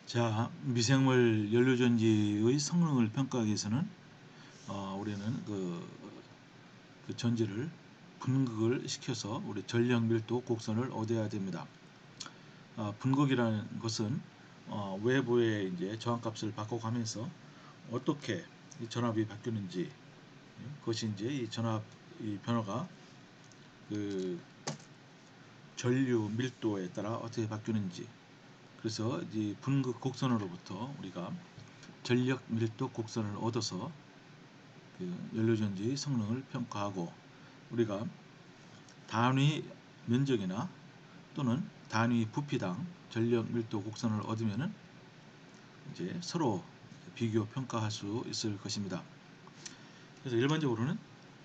자, 미생물 연료전지의 성능을 평가하기 위해서는 우리는 그 전지를 분극을 시켜서 우리 전력 밀도 곡선을 얻어야 됩니다. 분극이라는 것은 외부의 이제 저항값을 바꿔가면서 어떻게 이 전압이 바뀌는지, 그것이 이제 이 전압 이 변화가 그 전류 밀도에 따라 어떻게 바뀌는지, 그래서 이 분극 곡선으로부터 우리가 전력 밀도 곡선을 얻어서 그 연료전지의 성능을 평가하고, 우리가 단위 면적이나 또는 단위 부피당 전력 밀도 곡선을 얻으면은 이제 서로 비교 평가할 수 있을 것입니다. 그래서 일반적으로는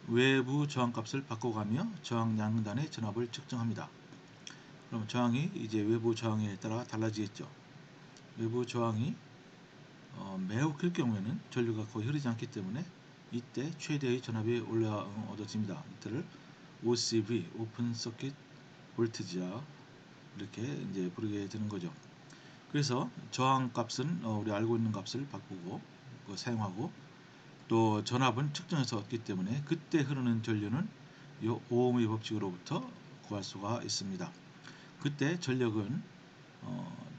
외부 저항값을 바꿔가며 저항 양단의 전압을 측정합니다. 그럼 저항이 이제 외부 저항에 따라 달라지겠죠. 외부 저항이 매우 클 경우에는 전류가 거의 흐르지 않기 때문에 이때 최대의 전압이 얻어집니다. 이때를 OCV, 오픈 서킷 볼티지라 이렇게 이제 부르게 되는 거죠. 그래서 저항 값은 우리 알고 있는 값을 바꾸고 사용하고, 또 전압은 측정해서 얻기 때문에 그때 흐르는 전류는 이 오음의 법칙으로부터 구할 수가 있습니다. 그때 전력은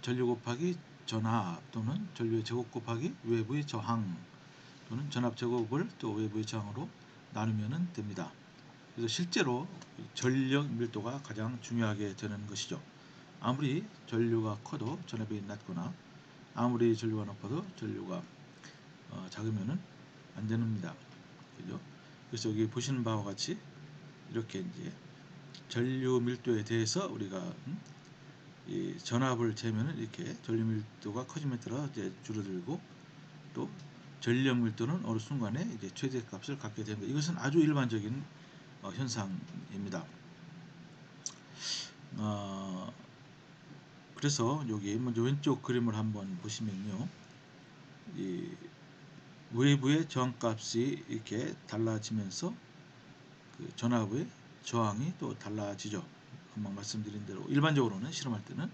전류 곱하기 전압 또는 전류의 제곱 곱하기 외부의 저항 또는 전압 제곱을 또 외부의 저항으로 나누면 됩니다. 그래서 실제로 전력 밀도가 가장 중요하게 되는 것이죠. 아무리 전류가 커도 전압이 낮거나 아무리 전류가 높아도 전류가 작으면은 안 됩니다. 그죠? 그래서 여기 보시는 바와 같이 이렇게 이제 전류 밀도에 대해서 우리가 이 전압을 재면은 이렇게 전류 밀도가 커짐에 따라 이제 줄어들고, 또 전력 밀도는 어느 순간에 이제 최대값을 갖게 됩니다. 이것은 아주 일반적인 현상입니다. 그래서 여기 먼저 왼쪽 그림을 한번 보시면요, 이 외부의 저항값이 이렇게 달라지면서 그 전압의 저항이 또 달라지죠. 금방 말씀드린 대로 일반적으로는 실험할 때는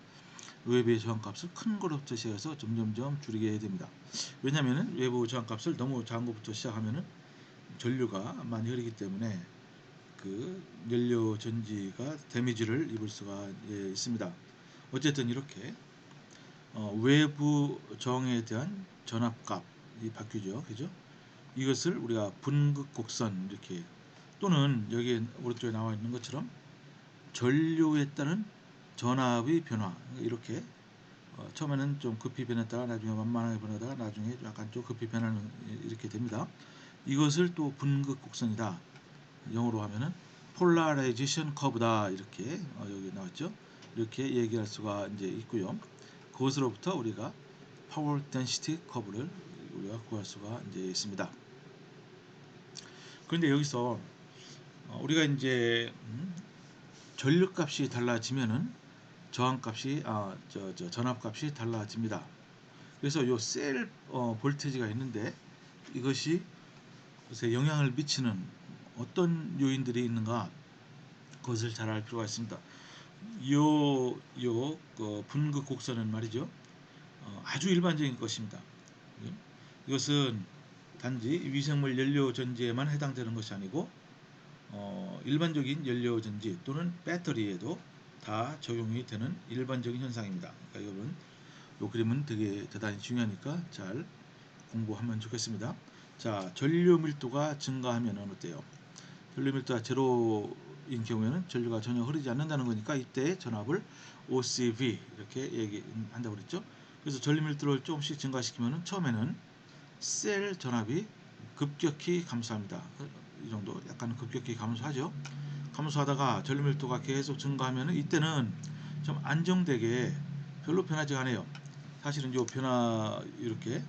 외부의 저항값을 큰 것부터 시작해서 점점점 줄이게 됩니다. 왜냐하면 외부 저항값을 너무 작은 것부터 시작하면은 전류가 많이 흐르기 때문에 그 연료 전지가 데미지를 입을 수가 있습니다. 어쨌든 이렇게 외부 저항에 대한 전압값이 바뀌죠. 그죠? 이것을 우리가 분극 곡선 이렇게, 또는 여기 오른쪽에 나와 있는 것처럼 전류에 따른 전압의 변화, 이렇게 처음에는 좀 급히 변했다가 나중에 만만하게 변하다가 나중에 약간 좀 급히 변하는, 이렇게 됩니다. 이것을 또 분극 곡선이다, 영어로 하면은 폴라라이제이션 커브다, 이렇게 여기 나왔죠. 이렇게 얘기할 수가 이제 있고요. 그것으로부터 우리가 파워 덴시티 커브를 우리가 구할 수가 이제 있습니다. 그런데 여기서 우리가 이제 전력값이 달라지면은 저항값이 전압값이 달라집니다. 그래서 요 셀 볼테지가 있는데 이것이 것에 영향을 미치는 어떤 요인들이 있는가, 그것을 잘 알 필요가 있습니다. 분극 곡선은 말이죠, 아주 일반적인 것입니다. 이것은 단지 위생물 연료 전지에만 해당되는 것이 아니고 일반적인 연료 전지 또는 배터리에도 다 적용이 되는 일반적인 현상입니다. 그러니까 여러분, 이 그림은 되게 대단히 중요하니까 잘 공부하면 좋겠습니다. 자, 전류 밀도가 증가하면 어때요? 전류 밀도가 제로인 경우에는 전류가 전혀 흐르지 않는다는 거니까 이때 전압을 OCV 이렇게 얘기한다고 그랬죠. 그래서 전류 밀도를 조금씩 증가시키면 처음에는 셀 전압이 급격히 감소합니다. 이 정도 약간 급격히 감소하죠. 감소하다가 전류 밀도가 계속 증가하면 이때는 좀 안정되게 별로 변하지 않아요. 사실은 이 변화, 이렇게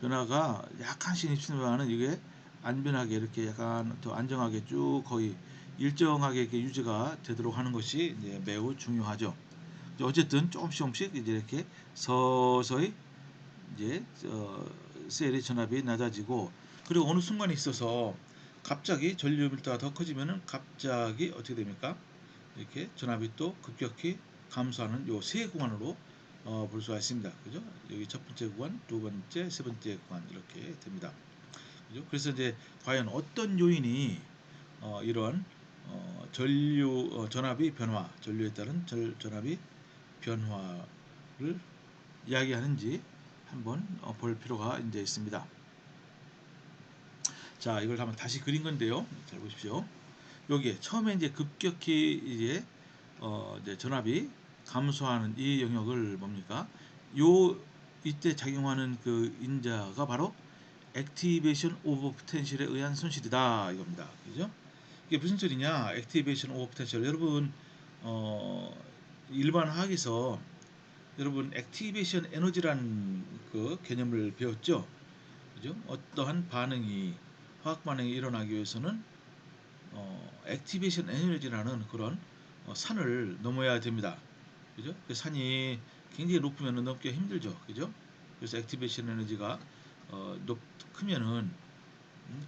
변화가 약간씩 있지만은 이게 안 변하게 이렇게 약간 더 안정하게 쭉 거의 일정하게 이렇게 유지가 되도록 하는 것이 이제 매우 중요하죠. 어쨌든 조금씩 이제 이렇게 서서히 이제 셀의 전압이 낮아지고, 그리고 어느 순간에 있어서 갑자기 전류 밀도가 더 커지면은 갑자기 어떻게 됩니까? 이렇게 전압이 또 급격히 감소하는 요 세 구간으로 볼 수가 있습니다. 그죠? 여기 첫 번째 구간, 두 번째, 세 번째 구간 이렇게 됩니다. 그죠? 그래서 이제 과연 어떤 요인이 이런 전류 전압이 변화, 전류에 따른 전압이 변화를 이야기하는지 한번 볼 필요가 이제 있습니다. 자, 이걸 한번 다시 그린 건데요. 잘 보십시오. 여기에 처음에 이제 급격히 이제 전압이 감소하는 이 영역을 뭡니까? 요 이때 작용하는 그 인자가 바로 액티베이션 오버 포텐셜에 의한 손실이다 이겁니다. 그죠? 이게 무슨 소리냐? 액티베이션 오버 포텐셜. 여러분 어, 일반 화학에서 여러분 액티베이션 에너지라는 그 개념을 배웠죠? 그죠? 어떠한 반응이 화학 반응이 일어나기 위해서는 액티베이션 에너지라는 그런 산을 넘어야 됩니다. 그죠? 그 산이 굉장히 높으면 넘기가 힘들죠. 그죠? 그래서 액티베이션 에너지가 크면은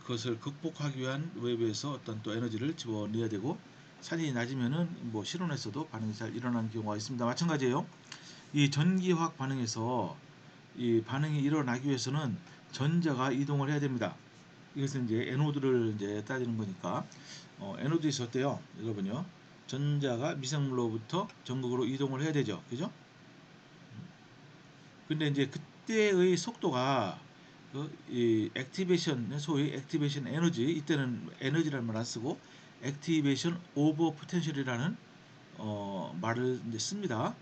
그것을 극복하기 위한 외부에서 어떤 또 에너지를 집어넣어야 되고 산이 낮으면은 뭐 실온에서도 반응이 잘 일어나는 경우가 있습니다. 마찬가지예요. 이 전기화학 반응에서 이 반응이 일어나기 위해서는 전자가 이동을 해야 됩니다. 이것은 이제 에노드를 이제 따지는 거니까 에노드에서 어때요? 여러분요. 전자가 미생물로부터 전극으로 이동을 해야 되죠. 그죠? 근데 이제 그때의 속도가 이 액티베이션 소위 액티베이션 에너지 이때는 에너지라는 말 안 쓰고 액티베이션 오버 포텐셜이라는 말을 이제 씁니다.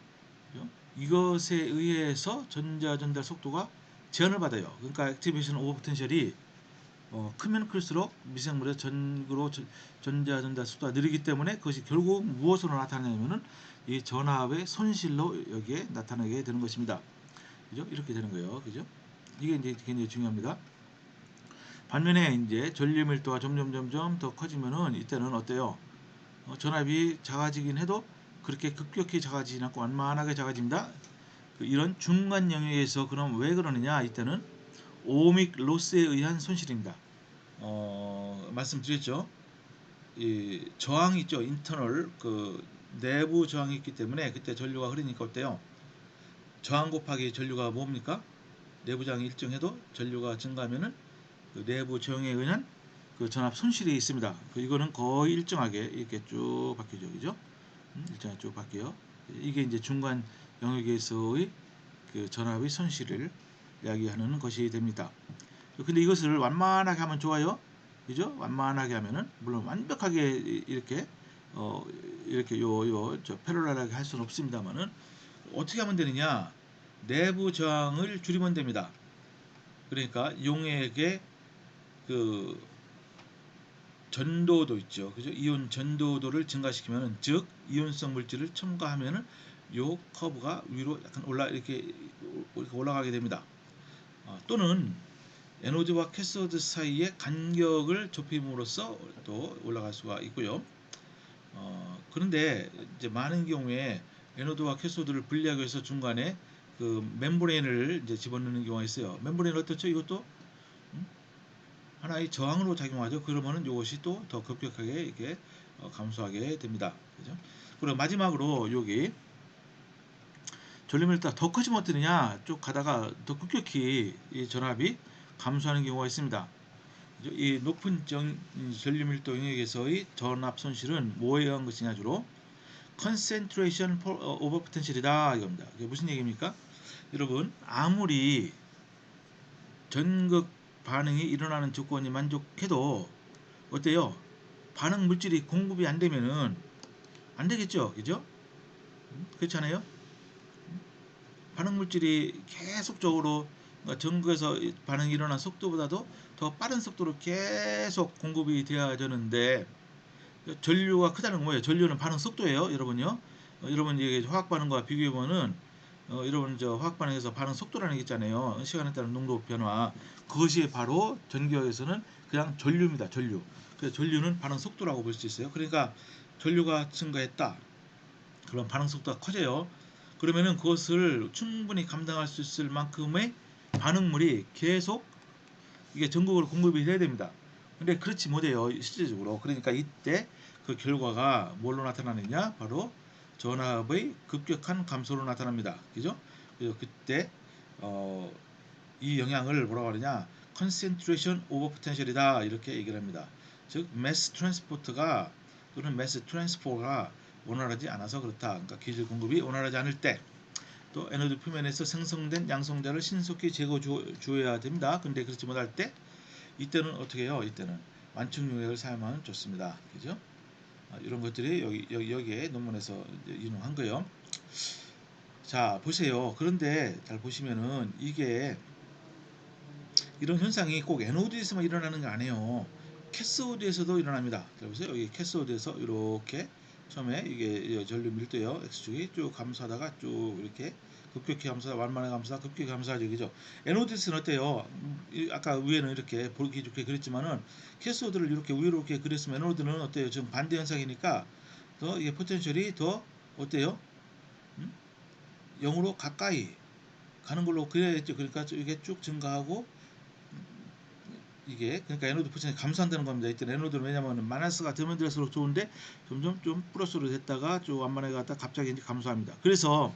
그죠? 이것에 의해서 전자 전달 속도가 제한을 받아요. 그러니까 액티베이션 오버 포텐셜이 크면 클수록 미생물의 전구로 전자 전달 속도가 느리기 때문에 그것이 결국 무엇으로 나타나냐면은 이 전압의 손실로 여기에 나타나게 되는 것입니다. 그죠? 이렇게 되는 거예요. 그죠? 이게 이제 굉장히 중요합니다. 반면에 이제 전류 밀도가 점점 더 커지면은 이때는 어때요? 전압이 작아지긴 해도 그렇게 급격히 작아지지 않고 완만하게 작아집니다. 이런 중간 영역에서 그럼 왜 그러느냐? 이때는 오믹 로스에 의한 손실입니다. 말씀드렸죠. 이 저항이 있죠. 인터널 그 내부 저항이 있기 때문에 그때 전류가 흐르니까 어때요? 저항 곱하기 전류가 뭡니까? 내부 저항이 일정해도 전류가 증가하면은 그 내부 저항에 의한 그 전압 손실이 있습니다. 이거는 거의 일정하게 이렇게 쭉 바뀌죠, 그죠? 일정하게 쭉 바뀌어요. 이게 이제 중간 영역에서의 그 전압의 손실을 이야기하는 것이 됩니다. 근데 이것을 완만하게 하면 좋아요. 그죠? 완만하게 하면은 물론 완벽하게 이렇게 어 이렇게 요저 패러럴하게 할 수는 없습니다만은 어떻게 하면 되느냐? 내부 저항을 줄이면 됩니다. 그러니까 용액의 그 전도도 있죠. 그죠? 이온 전도도를 증가시키면은 즉 이온성 물질을 첨가하면은 요 커브가 위로 약간 이렇게 올라가게 됩니다. 또는 에노드와 캐소드 사이의 간격을 좁힘으로써 또 올라갈 수가 있고요. 그런데 이제 많은 경우에 에노드와 캐소드를 분리하기 위해서 중간에 그 멤브레인을 이제 집어넣는 경우가 있어요. 멤브레인 어떻죠? 이것도 하나의 저항으로 작용하죠. 그러면은 이것이 또 더 급격하게 이렇게 감소하게 됩니다. 그죠? 그리고 마지막으로 여기 전류밀도가 더 커지면 어떠느냐? 쭉 가다가 더 급격히 이 전압이 감소하는 경우가 있습니다. 이 높은 전류밀도 영역에서의 전압 손실은 뭐에 의한 것이냐 주로 concentration over potential이다 이겁니다. 이게 무슨 얘기입니까? 여러분 아무리 전극 반응이 일어나는 조건이 만족해도 어때요? 반응 물질이 공급이 안 되면은 안 되겠죠, 그죠? 그렇잖아요. 반응 물질이 계속적으로 전극에서 반응이 일어난 속도보다도 더 빠른 속도로 계속 공급이 되어야 되는데 전류가 크다는 거예요. 전류는 반응 속도예요, 여러분요. 여러분 이게 화학 반응과 비교해 보면은 여러분 저 화학 반응에서 반응 속도라는 게 있잖아요. 시간에 따른 농도 변화. 그것이 바로 전기화에서는 그냥 전류입니다. 전류. 그래서 전류는 반응 속도라고 볼 수 있어요. 그러니까 전류가 증가했다. 그럼 반응 속도가 커져요. 그러면은 그것을 충분히 감당할 수 있을 만큼의 반응물이 계속 이게 전국으로 공급이 돼야 됩니다. 근데 그렇지 못해요. 실제적으로. 그러니까 이때 그 결과가 뭘로 나타나느냐? 바로 전압의 급격한 감소로 나타납니다. 그죠? 그래서 그때 이 영향을 뭐라고 하느냐, concentration over potential이다 이렇게 얘기를 합니다. 즉 mass transport가 또는 mass transfer가 원활하지 않아서 그렇다. 그러니까 기술 공급이 원활하지 않을 때, 또 에너드 표면에서 생성된 양성자를 신속히 제거주어야 됩니다. 근데 그렇지 못할 때, 이때는 어떻게 해요? 이때는 완충 용액을 사용하면 좋습니다. 그죠? 이런 것들이 여기에 논문에서 인용한 거예요. 자, 보세요. 그런데 잘 보시면은 이게 이런 현상이 꼭 에노드에서만 일어나는 게 아니에요. 캐소드에서도 일어납니다. 자, 보세요. 여기 캐소드에서 이렇게 처음에 이게 전류 밀도요. x축이 쭉 감소하다가 쭉 이렇게 급격히 감소하다 완만하게 감소하다 급격히 감소하죠. 그죠? 에노드에서는 어때요? 아까 위에는 이렇게 보기 좋게 그렸지만은 캐소드를 이렇게 위로 이렇게 그렸으면 에노드는 어때요? 지금 반대 현상이니까 더 이게 포텐셜이 더 어때요? 0으로 가까이 가는 걸로 그려야겠죠. 그러니까 이게 쭉 증가하고 이게 그러니까 에노드 포텐이 감소한다는 겁니다. 이때 에노드는 왜냐하면 마이너스가 되면 될수록 좋은데 점점 좀 플러스로 됐다가 좀 완만하게 갔다 갑자기 이제 감소합니다. 그래서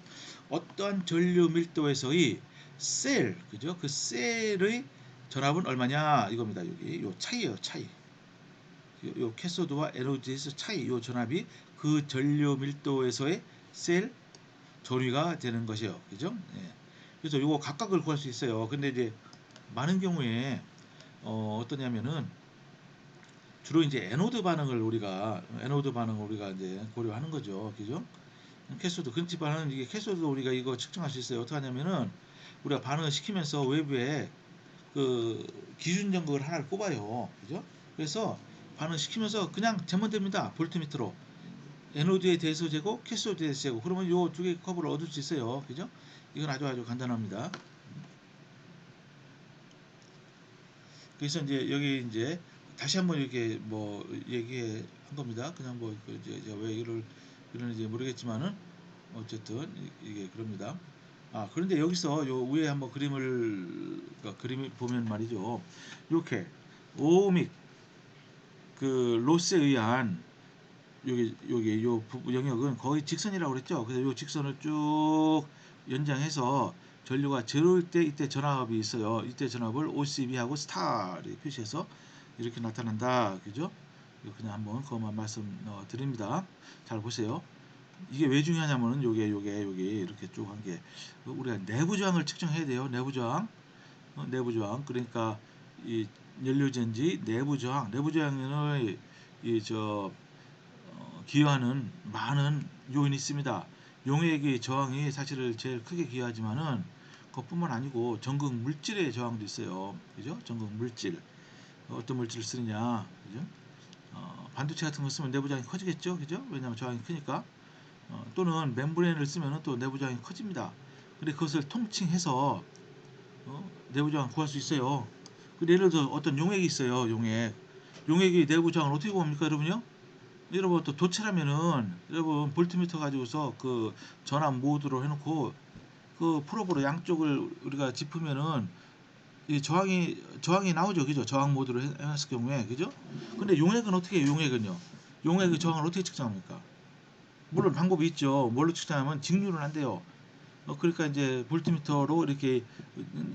어떠한 전류 밀도에서의 셀, 그죠? 그 셀의 전압은 얼마냐 이겁니다. 여기 요 차이예요, 차이. 요 캐소드와 에노드에서 차이, 요 전압이 그 전류 밀도에서의 셀 전위가 되는 것이요, 그죠? 예. 그래서 요거 각각을 구할 수 있어요. 근데 이제 많은 경우에 어떠냐면은 주로 이제 에노드 반응을 우리가 이제 고려하는 거죠, 그죠? 캐소드 근치반은 이게 캐소드 우리가 이거 측정할 수 있어요. 어떻게 하냐면은 우리가 반응을 시키면서 외부에 그 기준 전극을 하나를 꼽아요, 그죠? 그래서 반응 시키면서 그냥 재면 됩니다. 볼트미터로 에노드에 대해서 재고 캐소드에 대해서 재고 그러면 요 두 개 커브를 얻을 수 있어요, 그죠? 이건 아주 간단합니다. 그래서 이제 여기 이제 다시 한번 이렇게 뭐 얘기한 겁니다. 그냥 뭐 이제 왜 이걸 이러는지 모르겠지만은 어쨌든 이게 그럽니다. 그런데 여기서 요 위에 한번 그러니까 그림을 보면 말이죠. 이렇게 오믹 그 로스에 의한 여기 요 영역은 거의 직선이라고 그랬죠. 그래서 요 직선을 쭉 연장해서 전류가 제로일 때 이때 전압이 있어요. 이때 전압을 OCB하고 스타를 표시해서 이렇게 나타난다. 그죠? 그냥 한번 그것만 말씀 드립니다. 잘 보세요. 이게 왜 중요하냐면은 요게 여기 이렇게 쭉 한 게 우리가 내부 저항을 측정해야 돼요. 내부 저항. 내부 저항. 그러니까 이 연료전지 내부 저항. 내부 저항은 이저 기여하는 많은 요인이 있습니다. 용액의 저항이 사실을 제일 크게 기여하지만은 그것뿐만 아니고 전극 물질의 저항도 있어요. 그죠? 전극 물질. 어떤 물질을 쓰느냐. 그죠? 반도체 같은 거 쓰면 내부 저항이 커지겠죠. 그죠? 왜냐하면 저항이 크니까. 또는 멤브레인을 쓰면 또 내부 저항이 커집니다. 근데 그것을 통칭해서 내부 저항 구할 수 있어요. 예를 들어 어떤 용액이 있어요. 용액이 내부 저항을 어떻게 구합니까, 여러분요? 여러분 또 도체라면은 여러분 볼트미터 가지고서 그 전압 모드로 해놓고 그 프로브로 양쪽을 우리가 짚으면은 이 저항이 나오죠, 그죠? 저항 모드로 해놨을 경우에, 그죠? 근데 용액은 어떻게 해요? 용액의 저항을 어떻게 측정합니까? 물론 방법이 있죠. 뭘로 측정하면 직류는 안 돼요. 그러니까 이제 볼트미터로 이렇게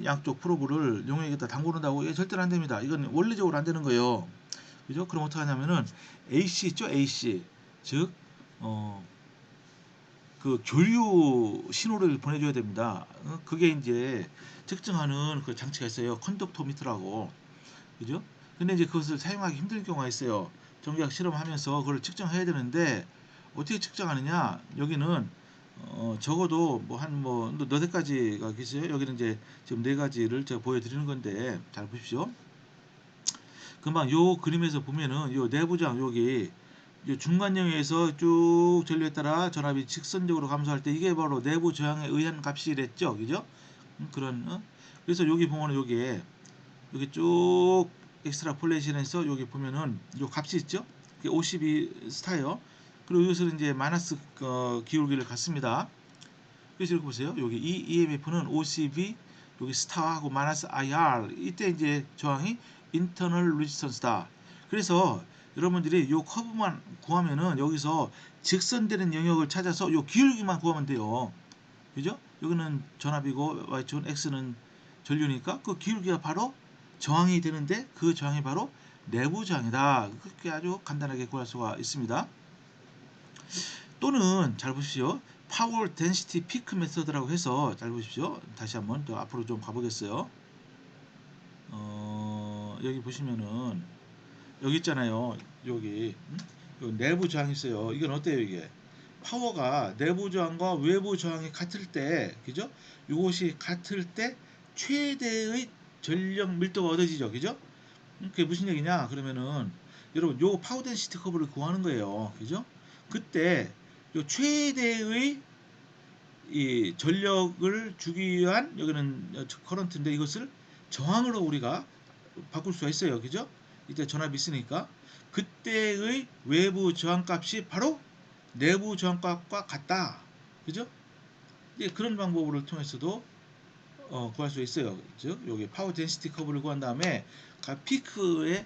양쪽 프로브를 용액에다 담궈놓는다고 절대로 안 됩니다. 이건 원리적으로 안 되는 거예요. 그죠? 그럼 어떻게 하냐면은 AC 있죠? AC. 즉, 그 교류 신호를 보내줘야 됩니다. 그게 이제 측정하는 그 장치가 있어요. 컨덕토미터라고. 그죠? 근데 이제 그것을 사용하기 힘들 경우가 있어요. 전기학 실험하면서 그걸 측정해야 되는데 어떻게 측정하느냐? 여기는 적어도 뭐 한 뭐 너댓 가지가 계세요. 여기는 이제 지금 네 가지를 제가 보여드리는 건데 잘 보십시오. 금방 요 그림에서 보면은 요 내부장 여기 요 중간영역에서 쭉 전류에 따라 전압이 직선적으로 감소할 때 이게 바로 내부 저항에 의한 값이랬죠, 그죠? 그런 그래서 여기 보면은 여기 쭉 엑스트라폴레이션해서 여기 보면은 요 값이 있죠? 그게 52 스타예요. 그리고 여기서 이제 마이너스 기울기를 갖습니다. 그래서 이렇게 보세요. 여기 이 EMF는 OCB 여기 스타하고 마이너스 IR 이때 이제 저항이 인터널 레지스턴스다. 그래서 여러분들이 요 커브만 구하면은 여기서 직선되는 영역을 찾아서 요 기울기만 구하면 돼요. 그죠? 여기는 전압이고 y축은 x는 전류니까 그 기울기가 바로 저항이 되는데 그 저항이 바로 내부 저항이다. 그렇게 아주 간단하게 구할 수가 있습니다. 또는 잘 보십시오. 파워 덴시티 피크 메서드라고 해서 잘 보십시오. 다시 한번 더 앞으로 좀 가보겠어요. 여기 보시면은 여기 있잖아요. 여기 요 내부 저항이 있어요. 이건 어때요 이게? 파워가 내부 저항과 외부 저항이 같을 때, 그죠? 이것이 같을 때 최대의 전력 밀도가 얻어지죠, 그죠? 그게 무슨 얘기냐? 그러면은 여러분 요 파워 덴시티 커브를 구하는 거예요, 그죠? 그때 요 최대의 이 전력을 주기 위한 여기는 커런트인데 이것을 저항으로 우리가 바꿀 수가 있어요, 그죠? 이때 전압이 있으니까 그때의 외부 저항값이 바로 내부 저항값과 같다, 그죠? 예, 그런 방법을 통해서도 구할 수 있어요. 즉 여기 파워 덴시티 커브를 구한 다음에 각 피크를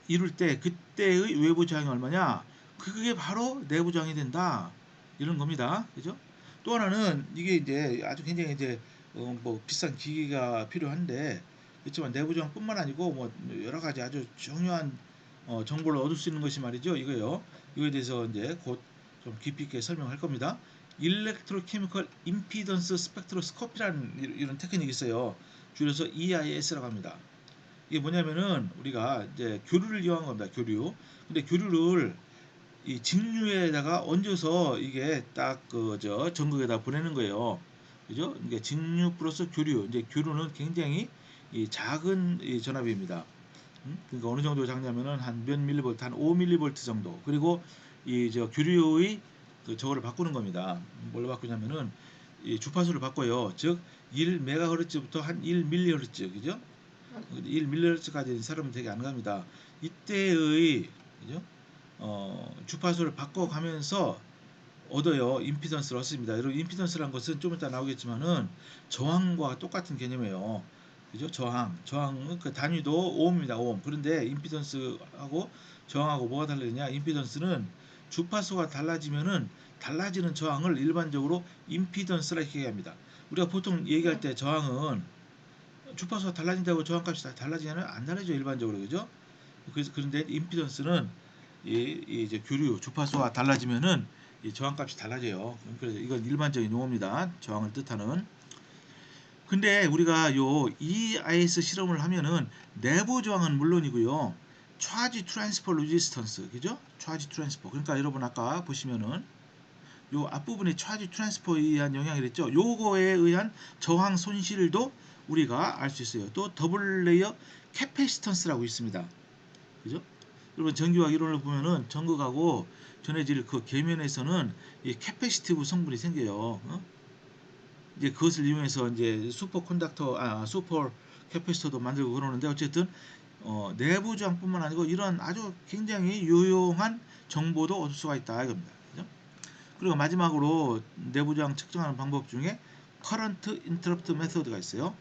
이룰 때 그때의 외부 저항이 얼마냐? 그게 바로 내부 저항이 된다. 이런 겁니다. 그죠? 또 하나는 이게 이제 아주 굉장히 이제 뭐 비싼 기기가 필요한데 그렇지만 내부 저항뿐만 아니고 뭐 여러 가지 아주 중요한 정보를 얻을 수 있는 것이 말이죠. 이거요. 이거에 대해서 이제 곧 좀 깊이 있게 설명할 겁니다. 일렉트로케미컬 임피던스 스펙트로스코피라는 이런 테크닉이 있어요. 줄여서 EIS라고 합니다. 이게 뭐냐면은 우리가 이제 교류를 이용한 겁니다. 교류. 근데 교류를 이 직류에다가 얹어서 이게 딱 그 저 전극에다 보내는 거예요. 그죠? 이게 직류 플러스 교류. 이제 교류는 굉장히 이 작은 이 전압입니다. 그러니까 어느 정도 작냐면은 한 몇 밀리볼트, 한 5밀리볼트 정도. 그리고 이 저 교류의 그 저거를 바꾸는 겁니다. 뭘로 바꾸냐면은 이 주파수를 바꿔요. 즉 1메가헤르츠부터 한 1밀리헤르츠, 그죠? 1밀리헤르츠까지 사람은 되게 안 갑니다. 이때의 그죠? 주파수를 바꿔가면서 얻어요. 임피던스를 얻습니다. 여러분 임피던스라는 것은 좀 이따 나오겠지만은 저항과 똑같은 개념이에요. 그죠? 저항은 그 단위도 오음입니다. 오음. 그런데 임피던스하고 저항하고 뭐가 다르냐? 임피던스는 주파수가 달라지면은 달라지는 저항을 일반적으로 임피던스라 이렇게 얘기합니다. 우리가 보통 얘기할 때 저항은 주파수가 달라진다고 저항값이 다 달라지냐면 안 달라져 일반적으로, 그죠? 그래서 그런데 임피던스는 이제 교류 주파수가 달라지면은 이 저항값이 달라져요. 그래서 이건 일반적인 용어입니다. 저항을 뜻하는. 근데 우리가 요 EIS 실험을 하면은 내부 저항은 물론이고요. 차지 트랜스퍼 레지스턴스, 그죠? 차지 트랜스퍼. 그러니까 여러분 아까 보시면은 요 앞부분에 차지 트랜스퍼에 의한 영향이랬죠. 요거에 의한 저항 손실도 우리가 알 수 있어요. 또 더블 레이어 캐패시턴스라고 있습니다. 그죠? 여러분 전기화학 이론을 보면은 전극하고 전해질 그 계면에서는 이 캐패시티브 성분이 생겨요. 이제 그것을 이용해서 이제 슈퍼 캐패시터도 만들고 그러는데 어쨌든 내부 저항뿐만 아니고 이런 아주 굉장히 유용한 정보도 얻을 수가 있다 이겁니다. 그죠? 그리고 마지막으로 내부 저항 측정하는 방법 중에 커런트 인터럽트 메소드가 있어요.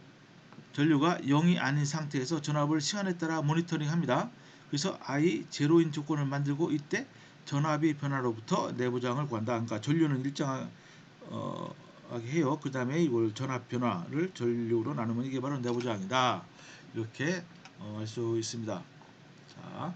전류가 0이 아닌 상태에서 전압을 시간에 따라 모니터링합니다. 그래서 I 제로인 조건을 만들고 이때 전압이 변화로부터 내부 저항을 구한다. 그러니까 전류는 일정하게 해요. 그 다음에 이걸 전압 변화를 전류로 나누면 이게 바로 내부 저항이다. 이렇게 알 수 있습니다. 자.